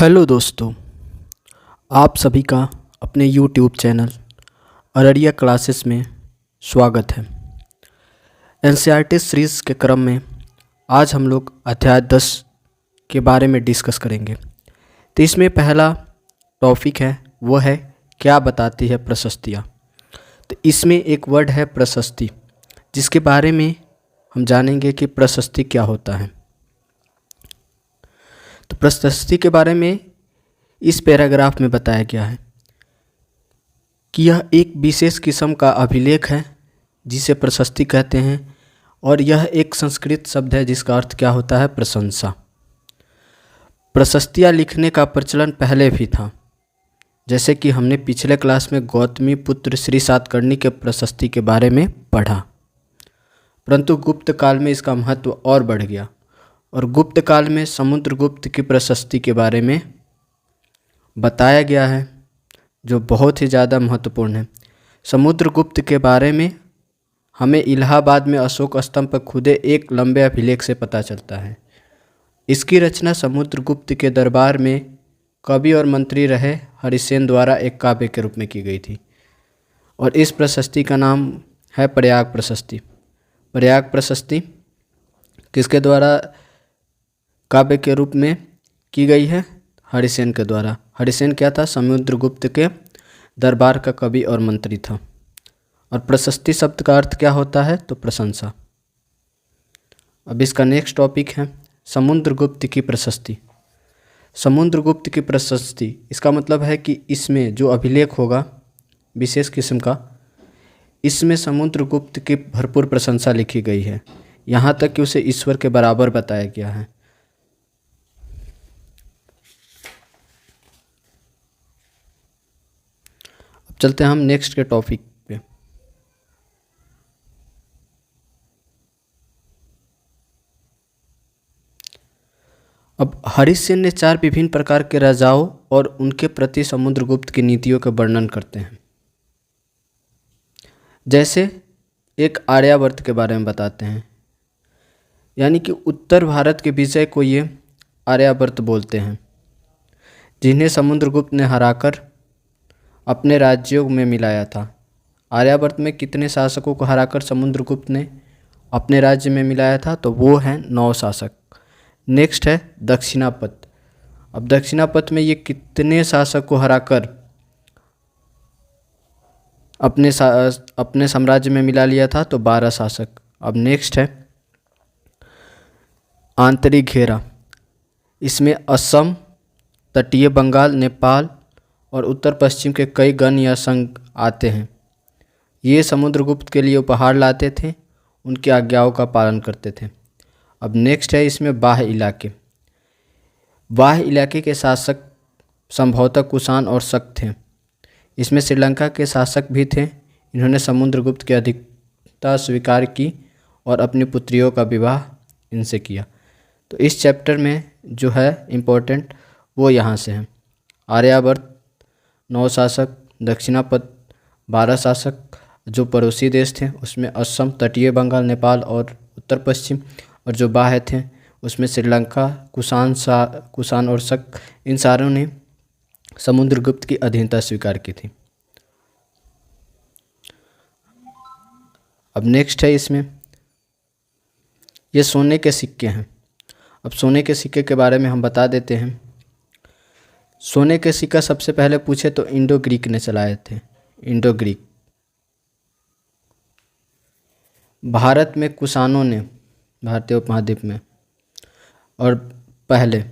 Hello दोस्तों, आप सभी का अपने यूट्यूब चैनल अररिया क्लासेस में स्वागत है। एनसीईआरटी सीरीज़ के क्रम में आज हम लोग अध्याय 10 के बारे में डिस्कस करेंगे। तो इसमें पहला टॉपिक है वो है क्या बताती है प्रशस्तियाँ। तो इसमें एक वर्ड है प्रशस्ति, जिसके बारे में हम जानेंगे कि प्रशस्ति क्या होता है। तो प्रशस्ति के बारे में इस पैराग्राफ में बताया गया है कि यह एक विशेष किस्म का अभिलेख है जिसे प्रशस्ति कहते हैं, और यह एक संस्कृत शब्द है जिसका अर्थ क्या होता है प्रशंसा। प्रशस्तियाँ लिखने का प्रचलन पहले भी था, जैसे कि हमने पिछले क्लास में गौतमी पुत्र श्री सातकर्णी के प्रशस्ति के बारे में पढ़ा। परंतु गुप्त काल में इसका महत्व और बढ़ गया और गुप्त काल में समुद्रगुप्त की प्रशस्ति के बारे में बताया गया है, जो बहुत ही ज़्यादा महत्वपूर्ण है। समुद्रगुप्त के बारे में हमें इलाहाबाद में अशोक स्तंभ पर खुदे एक लंबे अभिलेख से पता चलता है। इसकी रचना समुद्रगुप्त के दरबार में कवि और मंत्री रहे हरिसेन द्वारा एक काव्य के रूप में की गई थी, और इस प्रशस्ति का नाम है प्रयाग प्रशस्ति। प्रयाग प्रशस्ति किसके द्वारा काव्य के रूप में की गई है? हरिसेन के द्वारा। हरिसेन क्या था? समुद्रगुप्त के दरबार का कवि और मंत्री था। और प्रशस्ति शब्द का अर्थ क्या होता है? तो प्रशंसा। अब इसका नेक्स्ट टॉपिक है समुद्रगुप्त की प्रशस्ति। समुद्रगुप्त की प्रशस्ति, इसका मतलब है कि इसमें जो अभिलेख होगा विशेष किस्म का, इसमें समुद्रगुप्त की भरपूर प्रशंसा लिखी गई है, यहाँ तक कि उसे ईश्वर के बराबर बताया गया है। अब चलते हैं हम नेक्स्ट के टॉपिक पे। अब हरिसेन ने 4 विभिन्न प्रकार के राजाओं और उनके प्रति समुद्रगुप्त की नीतियों का वर्णन करते हैं। जैसे एक आर्यावर्त के बारे में बताते हैं, यानी कि उत्तर भारत के विजय को ये आर्यावर्त बोलते हैं, जिन्हें समुद्रगुप्त ने हराकर अपने राज्यों में मिलाया था। आर्यावर्त में कितने शासकों को हराकर समुद्रगुप्त ने अपने राज्य में मिलाया था? तो वो हैं 9 शासक। नेक्स्ट है दक्षिणापथ। अब दक्षिणापथ में ये कितने शासक को हराकर अपने साम्राज्य में मिला लिया था? तो 12 शासक। अब नेक्स्ट है आंतरिक घेरा। इसमें असम, तटीय बंगाल, नेपाल और उत्तर पश्चिम के कई गण या संघ आते हैं। ये समुद्रगुप्त के लिए उपहार लाते थे, उनकी आज्ञाओं का पालन करते थे। अब नेक्स्ट है इसमें बाह्य इलाके। बाह्य इलाके के शासक संभवतः कुषाण और शक थे। इसमें श्रीलंका के शासक भी थे। इन्होंने समुद्रगुप्त की अधिकता स्वीकार की और अपनी पुत्रियों का विवाह इनसे किया। तो इस चैप्टर में जो है इम्पोर्टेंट वो यहाँ से है। आर्यावर्त 9 शासक, दक्षिणापथ 12 शासक, जो पड़ोसी देश थे उसमें असम, तटीय बंगाल, नेपाल और उत्तर पश्चिम, और जो बाह्य थे उसमें श्रीलंका, कुषाण और शक, इन सारों ने समुद्रगुप्त की अधीनता स्वीकार की थी। अब नेक्स्ट है इसमें ये सोने के सिक्के हैं। अब सोने के सिक्के के बारे में हम बता देते हैं। सोने के सिक्का सबसे पहले पूछे तो इंडो ग्रीक ने चलाए थे। Indo Greek. भारत में कुषाणों ने, भारतीय उपमहाद्वीप में, और पहले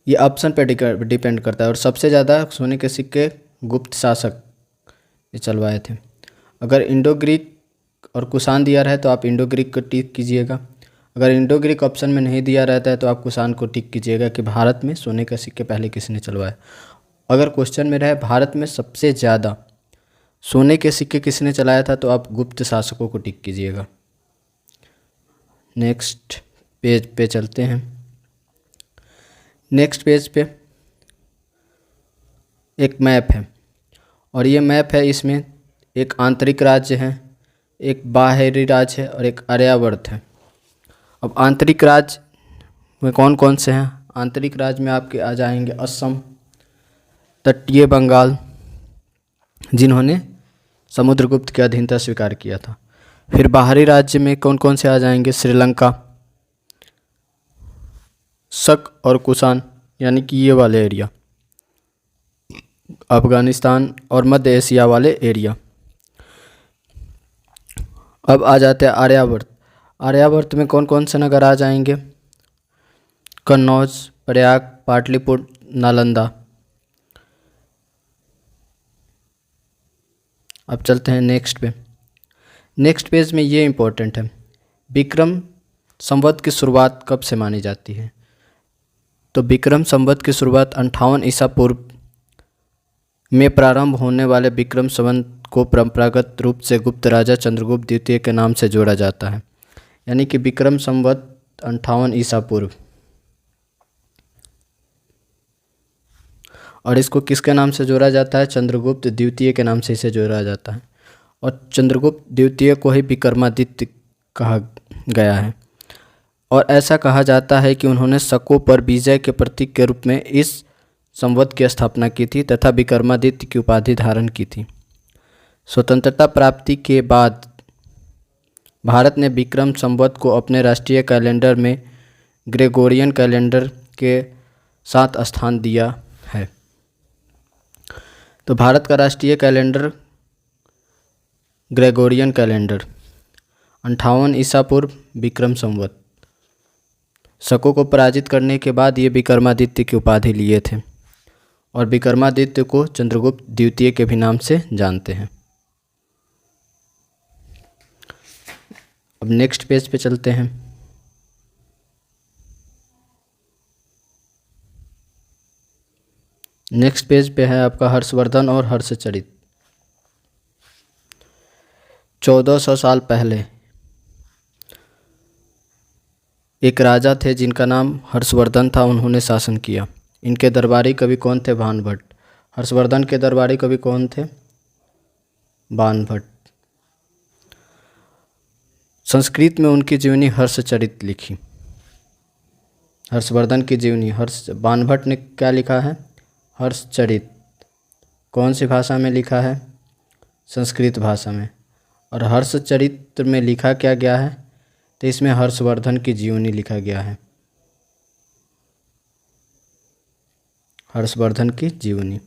ये ऑप्शन पे डिपेंड करता है, और सबसे ज़्यादा सोने के सिक्के गुप्त शासक ये चलवाए थे। अगर इंडो ग्रीक और कुषाण दिया रहे तो आप इंडो ग्रीक को टिक कीजिएगा। अगर इंडो ग्रीक ऑप्शन में नहीं दिया रहता है तो आप कुषाण को टिक कीजिएगा कि भारत में सोने के सिक्के पहले किसने चलवाए। अगर क्वेश्चन में रहे भारत में सबसे ज़्यादा सोने के सिक्के किसने चलाया था तो आप गुप्त शासकों को टिक कीजिएगा। नेक्स्ट पेज पे चलते हैं। नेक्स्ट पेज पे एक मैप है, और ये मैप है, इसमें एक आंतरिक राज्य है, एक बाहरी राज्य है और एक आर्यावर्त है। अब आंतरिक राज्य में कौन कौन से हैं? आंतरिक राज्य में आपके आ जाएंगे असम, तटीय बंगाल, जिन्होंने समुद्रगुप्त की अधीनता स्वीकार किया था। फिर बाहरी राज्य में कौन कौन से आ जाएंगे? श्रीलंका, शक और कुषाण यानी कि ये वाले एरिया, अफगानिस्तान और मध्य एशिया वाले एरिया। अब आ जाते हैं आर्यावर्त। आर्यावर्त में कौन कौन से नगर आ जाएंगे? कन्नौज, प्रयाग, पाटलिपुत्र, नालंदा। अब चलते हैं नेक्स्ट पे। नेक्स्ट पेज में ये इम्पोर्टेंट है, विक्रम संवत की शुरुआत कब से मानी जाती है? तो विक्रम संवत की शुरुआत 58 ईसा पूर्व में प्रारंभ होने वाले विक्रम संवत को परंपरागत रूप से गुप्त राजा चंद्रगुप्त द्वितीय के नाम से जोड़ा जाता है। यानी कि विक्रम संवत 58 ईसा पूर्व, और इसको किसके नाम से जोड़ा जाता है? चंद्रगुप्त द्वितीय के नाम से इसे जोड़ा जाता है। और चंद्रगुप्त द्वितीय को ही विक्रमादित्य कहा गया है। और ऐसा कहा जाता है कि उन्होंने शकों पर विजय के प्रतीक के रूप में इस संवत की स्थापना की थी तथा विक्रमादित्य की उपाधि धारण की थी। स्वतंत्रता प्राप्ति के बाद भारत ने विक्रम संवत को अपने राष्ट्रीय कैलेंडर में ग्रेगोरियन कैलेंडर के साथ स्थान दिया है। तो भारत का राष्ट्रीय कैलेंडर ग्रेगोरियन कैलेंडर 58 ईसा पूर्व विक्रम संवत। शकों को पराजित करने के बाद ये विक्रमादित्य की उपाधि लिए थे और विक्रमादित्य को चंद्रगुप्त द्वितीय के भी नाम से जानते हैं। अब नेक्स्ट पेज पे चलते हैं। नेक्स्ट पेज पे है आपका हर्षवर्धन और हर्षचरित। 1400 साल पहले एक राजा थे जिनका नाम हर्षवर्धन था, उन्होंने शासन किया। इनके दरबारी कवि कौन थे? बाणभट्ट। हर्षवर्धन के दरबारी कवि कौन थे? बाणभट्ट। संस्कृत में उनकी जीवनी हर्षचरित लिखी। हर्षवर्धन की जीवनी बाणभट्ट ने क्या लिखा है? हर्षचरित। कौन सी भाषा में लिखा है? संस्कृत भाषा में। और हर्षचरित्र में लिखा क्या गया है? तो इसमें हर्षवर्धन की जीवनी लिखा गया है। हर्षवर्धन की जीवनी।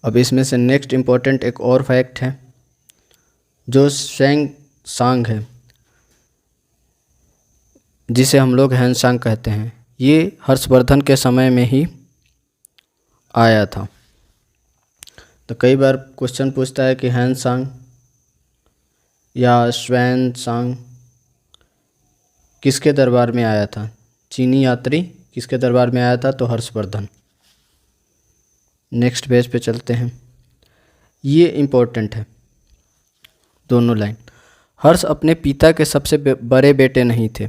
अब इसमें से नेक्स्ट इम्पोर्टेंट एक और फैक्ट है, जो शैंग सांग है, जिसे हम लोग हैनसांग कहते हैं, ये हर्षवर्धन के समय में ही आया था। तो कई बार क्वेश्चन पूछता है कि हैनसांग या श्वेनसांग किसके दरबार में आया था? चीनी यात्री किसके दरबार में आया था? तो हर्षवर्धन। नेक्स्ट पेज पे चलते हैं। ये इम्पोर्टेंट है दोनों लाइन। हर्ष अपने पिता के सबसे बड़े बेटे नहीं थे,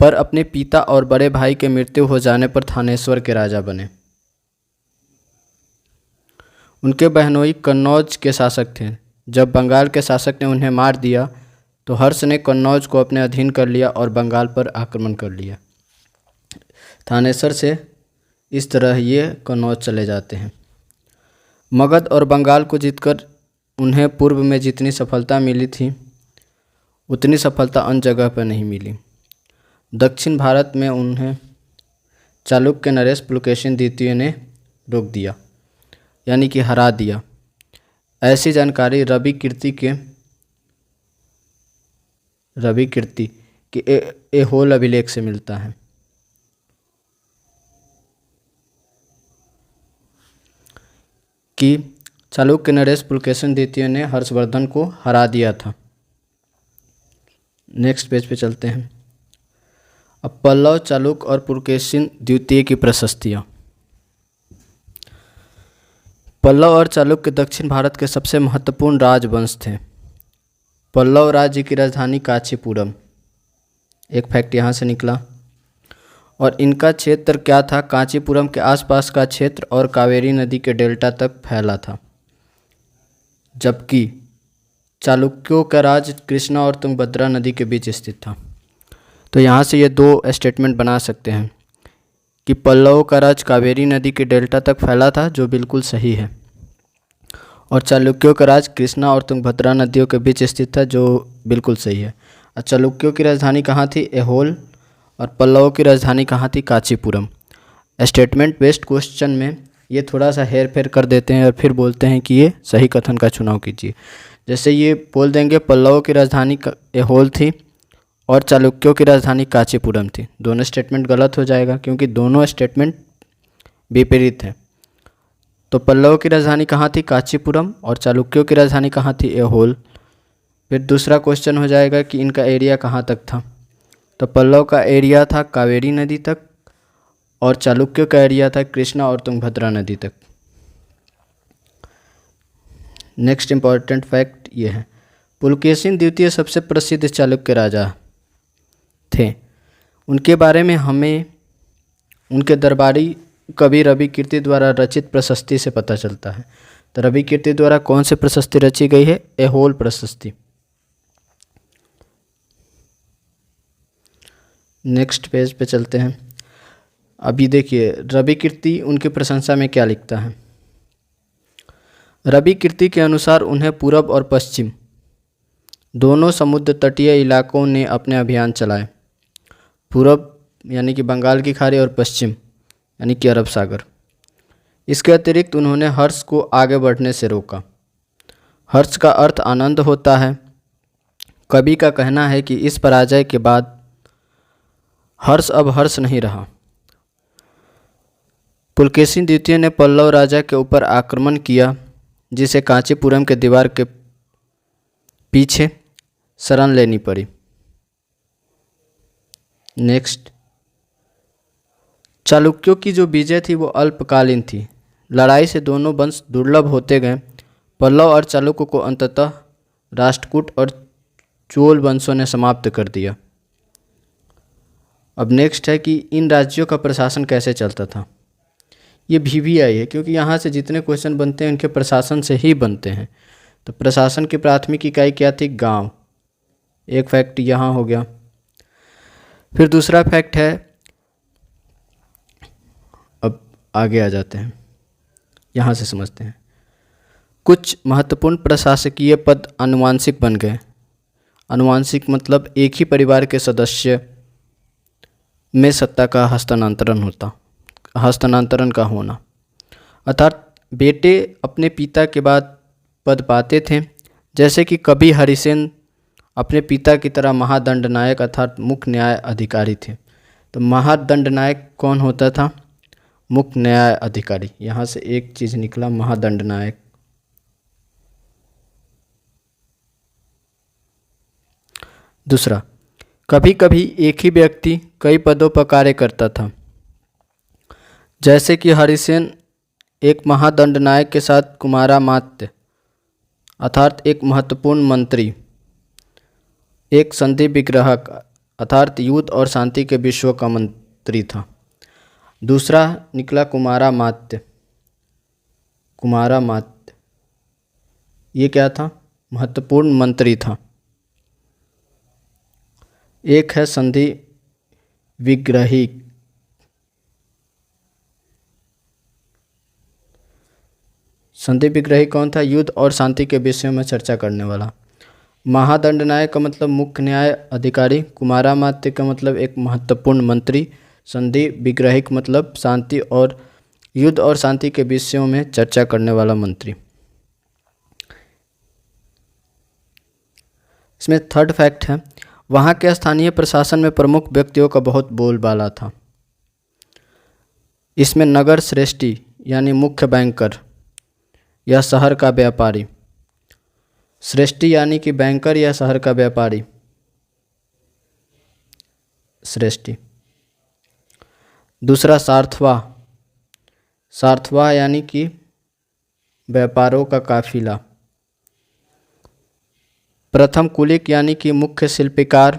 पर अपने पिता और बड़े भाई के मृत्यु हो जाने पर थानेश्वर के राजा बने। उनके बहनोई कन्नौज के शासक थे। जब बंगाल के शासक ने उन्हें मार दिया तो हर्ष ने कन्नौज को अपने अधीन कर लिया और बंगाल पर आक्रमण कर लिया। थानेश्वर से इस तरह ये कन्नौज चले जाते हैं। मगध और बंगाल को जीतकर उन्हें पूर्व में जितनी सफलता मिली थी उतनी सफलता अन्य जगह पर नहीं मिली। दक्षिण भारत में उन्हें चालुक्य नरेश पुलकेशिन द्वितीय ने रोक दिया, यानी कि हरा दिया। ऐसी जानकारी रवि कीर्ति के एहोल अभिलेख से मिलता है कि चालुक्य नरेश पुलकेशिन द्वितीय ने हर्षवर्धन को हरा दिया था। नेक्स्ट पेज पे चलते हैं। अब पल्लव, चालुक्य और पुलकेशिन द्वितीय की प्रशस्तियाँ। पल्लव और चालुक्य दक्षिण भारत के सबसे महत्वपूर्ण राजवंश थे। पल्लव राज्य की राजधानी कांचीपुरम, एक फैक्ट यहाँ से निकला। और इनका क्षेत्र क्या था? कांचीपुरम के आसपास का क्षेत्र और कावेरी नदी के डेल्टा तक फैला था। जबकि चालुक्यों का राज्य कृष्णा और तुंगभद्रा नदी के बीच स्थित था। तो यहाँ से ये दो स्टेटमेंट बना सकते हैं कि पल्लवों का राज कावेरी नदी के डेल्टा तक फैला था, जो बिल्कुल सही है, और चालुक्यों का राज कृष्णा और तुंगभद्रा नदियों के बीच स्थित था, जो बिल्कुल सही है। और चालुक्यों की राजधानी कहाँ थी? ऐहोल। और पल्लवों की राजधानी कहाँ थी? कांचीपुरम। स्टेटमेंट बेस्ड क्वेश्चन में ये थोड़ा सा हेर फेर कर देते हैं और फिर बोलते हैं कि ये सही कथन का चुनाव कीजिए। जैसे ये बोल देंगे पल्लवों की राजधानी ऐहोल थी और चालुक्यों की राजधानी कांचीपुरम थी। दोनों स्टेटमेंट गलत हो जाएगा क्योंकि दोनों स्टेटमेंट विपरीत हैं। तो पल्लवों की राजधानी कहाँ थी? कांचीपुरम। और चालुक्यों की राजधानी कहाँ थी? ऐहोल। फिर दूसरा क्वेश्चन हो जाएगा कि इनका एरिया कहाँ तक था। तो पल्लव का एरिया था कावेरी नदी तक और चालुक्य का एरिया था कृष्णा और तुंगभद्रा नदी तक। नेक्स्ट इम्पॉर्टेंट फैक्ट ये है, पुलकेशिन द्वितीय सबसे प्रसिद्ध चालुक्य राजा थे। उनके बारे में हमें उनके दरबारी कवि रवि कीर्ति द्वारा रचित प्रशस्ति से पता चलता है। तो रवि कीर्ति द्वारा कौन सी प्रशस्ति रची गई है? ऐहोल प्रशस्ति। नेक्स्ट पेज पे चलते हैं। अभी देखिए रवि कीर्ति उनकी प्रशंसा में क्या लिखता है। रवि कीर्ति के अनुसार उन्हें पूरब और पश्चिम दोनों समुद्र तटीय इलाकों ने अपने अभियान चलाए। पूरब यानी कि बंगाल की खाड़ी और पश्चिम यानी कि अरब सागर। इसके अतिरिक्त उन्होंने हर्ष को आगे बढ़ने से रोका। हर्ष का अर्थ आनंद होता है। कवि का कहना है कि इस पराजय के बाद हर्ष अब हर्ष नहीं रहा। पुलकेशिन द्वितीय ने पल्लव राजा के ऊपर आक्रमण किया, जिसे कांचीपुरम के दीवार के पीछे शरण लेनी पड़ी। नेक्स्ट, चालुक्यों की जो विजय थी वो अल्पकालीन थी। लड़ाई से दोनों वंश दुर्लभ होते गए। पल्लव और चालुक्य को अंततः राष्ट्रकूट और चोल वंशों ने समाप्त कर दिया। अब नेक्स्ट है कि इन राज्यों का प्रशासन कैसे चलता था। ये VVI है क्योंकि यहाँ से जितने क्वेश्चन बनते हैं उनके प्रशासन से ही बनते हैं। तो प्रशासन की प्राथमिक इकाई क्या थी? गांव। एक फैक्ट यहाँ हो गया। फिर दूसरा फैक्ट है, अब आगे आ जाते हैं, यहाँ से समझते हैं। कुछ महत्वपूर्ण प्रशासकीय पद आनुवंशिक बन गए। आनुवंशिक मतलब एक ही परिवार के सदस्य में सत्ता का हस्तांतरण का होना, अर्थात बेटे अपने पिता के बाद पद पाते थे। जैसे कि कवि हरिसेन अपने पिता की तरह महादंडनायक अर्थात मुख्य न्याय अधिकारी थे। तो महादंडनायक कौन होता था? मुख्य न्याय अधिकारी। यहाँ से एक चीज़ निकला, महादंडनायक। दूसरा, कभी कभी एक ही व्यक्ति कई पदों पर कार्य करता था। जैसे कि हरिसेन एक महादंडनायक के साथ कुमारामात्य अर्थात एक महत्वपूर्ण मंत्री, एक संधि विग्रहक अर्थात युद्ध और शांति के विषयों का मंत्री था। दूसरा निकला कुमारामात्य। ये क्या था? महत्वपूर्ण मंत्री था। एक है संधि विग्रही। संधि विग्रही कौन था? युद्ध और शांति के विषयों में चर्चा करने वाला। महादंडनायक का मतलब मुख्य न्याय अधिकारी। कुमारामात्य का मतलब एक महत्वपूर्ण मंत्री। संधि विग्रही का मतलब शांति और युद्ध और शांति के विषयों में चर्चा करने वाला मंत्री। इसमें थर्ड फैक्ट है, वहाँ के स्थानीय प्रशासन में प्रमुख व्यक्तियों का बहुत बोलबाला था। इसमें नगर श्रेष्ठी यानी मुख्य बैंकर या शहर का व्यापारी। श्रेष्ठी यानी कि बैंकर या शहर का व्यापारी। श्रेष्ठी। दूसरा सार्थवा यानी कि व्यापारों का काफिला। प्रथम कुलिक यानी कि मुख्य शिल्पकार।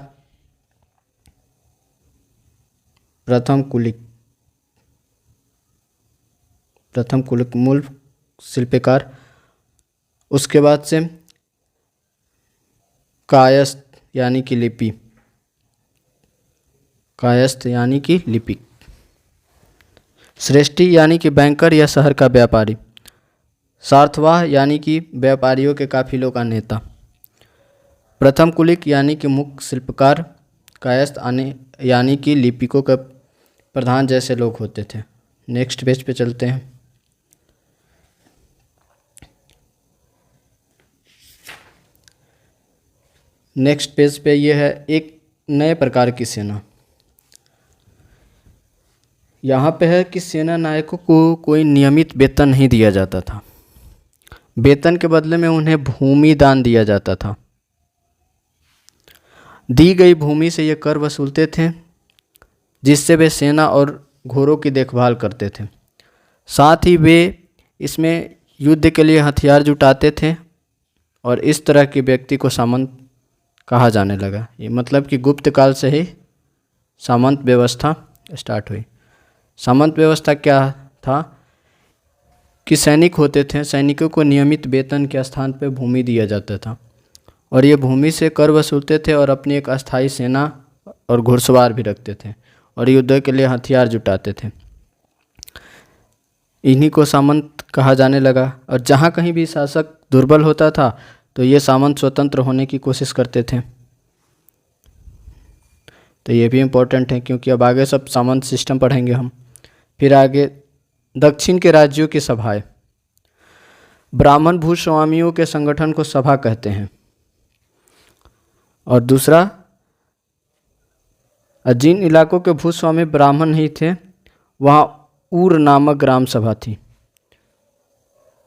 प्रथम कुलिक मूल शिल्पकार। उसके बाद से कायस्थ यानी कि लिपि। कायस्थ यानी कि लिपिक। श्रेष्ठी यानी कि बैंकर या शहर का व्यापारी। सार्थवाह यानी कि व्यापारियों के काफिलों का नेता। प्रथम कुलिक यानी कि मुख्य शिल्पकार। कायस्थ यानी कि लिपिकों का प्रधान जैसे लोग होते थे। नेक्स्ट पेज पे चलते हैं। नेक्स्ट पेज पे ये है एक नए प्रकार की सेना। यहाँ पे है कि सेना नायकों को कोई नियमित वेतन नहीं दिया जाता था। वेतन के बदले में उन्हें भूमि दान दिया जाता था। दी गई भूमि से ये कर वसूलते थे, जिससे वे सेना और घोड़ों की देखभाल करते थे। साथ ही वे इसमें युद्ध के लिए हथियार जुटाते थे और इस तरह के व्यक्ति को सामंत कहा जाने लगा। ये मतलब कि गुप्त काल से ही सामंत व्यवस्था स्टार्ट हुई। सामंत व्यवस्था क्या था कि सैनिक होते थे, सैनिकों को नियमित वेतन के स्थान पर भूमि दिया जाता था और ये भूमि से कर वसूलते थे और अपनी एक अस्थायी सेना और घुड़सवार भी रखते थे और युद्ध के लिए हथियार जुटाते थे। इन्हीं को सामंत कहा जाने लगा। और जहाँ कहीं भी शासक दुर्बल होता था तो ये सामंत स्वतंत्र होने की कोशिश करते थे। तो ये भी इम्पोर्टेंट है क्योंकि अब आगे सब सामंत सिस्टम पढ़ेंगे हम। फिर आगे दक्षिण के राज्यों की सभाएं। ब्राह्मण भूस्वामियों के संगठन को सभा कहते हैं। और दूसरा, जिन इलाकों के भूस्वामी ब्राह्मण नहीं थे वहाँ ऊर नामक ग्राम सभा थी,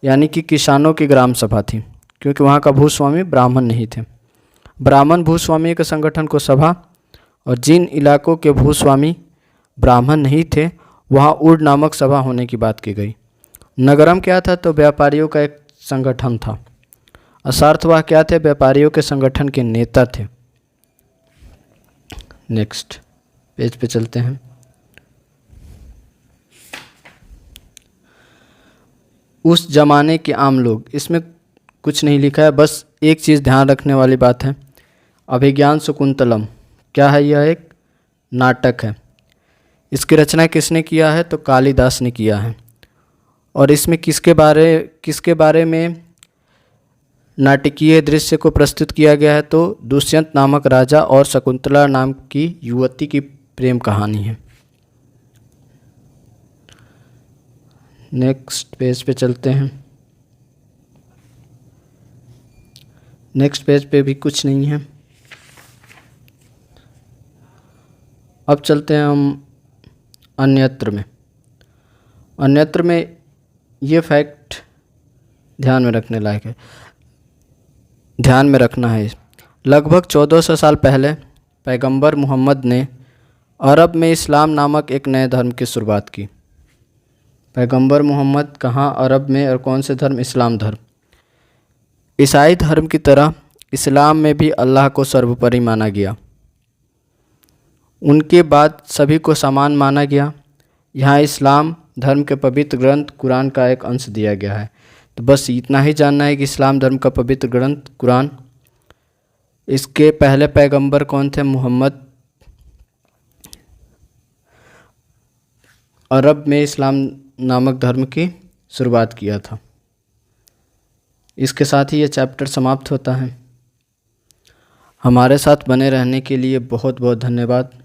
यानी कि किसानों की ग्राम सभा थी, क्योंकि वहाँ का भूस्वामी ब्राह्मण नहीं थे। ब्राह्मण भूस्वामी के संगठन को सभा, और जिन इलाकों के भूस्वामी ब्राह्मण नहीं थे वहाँ ऊर नामक सभा होने की बात की गई। नगरम क्या था? तो व्यापारियों का एक संगठन था। असार्थवाह क्या थे? व्यापारियों के संगठन के नेता थे। नेक्स्ट पेज पे चलते हैं। उस जमाने के आम लोग, इसमें कुछ नहीं लिखा है, बस एक चीज़ ध्यान रखने वाली बात है। अभिज्ञान शाकुंतलम क्या है? यह एक नाटक है। इसकी रचना किसने किया है? तो कालिदास ने किया है। और इसमें किसके बारे में नाटकीय दृश्य को प्रस्तुत किया गया है? तो दुष्यंत नामक राजा और शकुंतला नाम की युवती की प्रेम कहानी है। नेक्स्ट पेज पे चलते हैं। नेक्स्ट पेज पे भी कुछ नहीं है। अब चलते हैं हम अन्यत्र में। अन्यत्र में ये फैक्ट ध्यान में रखने लायक है, ध्यान में रखना है। लगभग 1400 साल पहले पैगंबर मोहम्मद ने अरब में इस्लाम नामक एक नए धर्म की शुरुआत की। पैगंबर मोहम्मद कहाँ? अरब में। और कौन से धर्म? इस्लाम धर्म। ईसाई धर्म की तरह इस्लाम में भी अल्लाह को सर्वोपरि माना गया। उनके बाद सभी को समान माना गया। यहाँ इस्लाम धर्म के पवित्र ग्रंथ कुरान का एक अंश दिया गया है। तो बस इतना ही जानना है कि इस्लाम धर्म का पवित्र ग्रंथ कुरान। इसके पहले पैगंबर कौन थे? मोहम्मद। अरब में इस्लाम नामक धर्म की शुरुआत किया था। इसके साथ ही ये चैप्टर समाप्त होता है। हमारे साथ बने रहने के लिए बहुत बहुत धन्यवाद।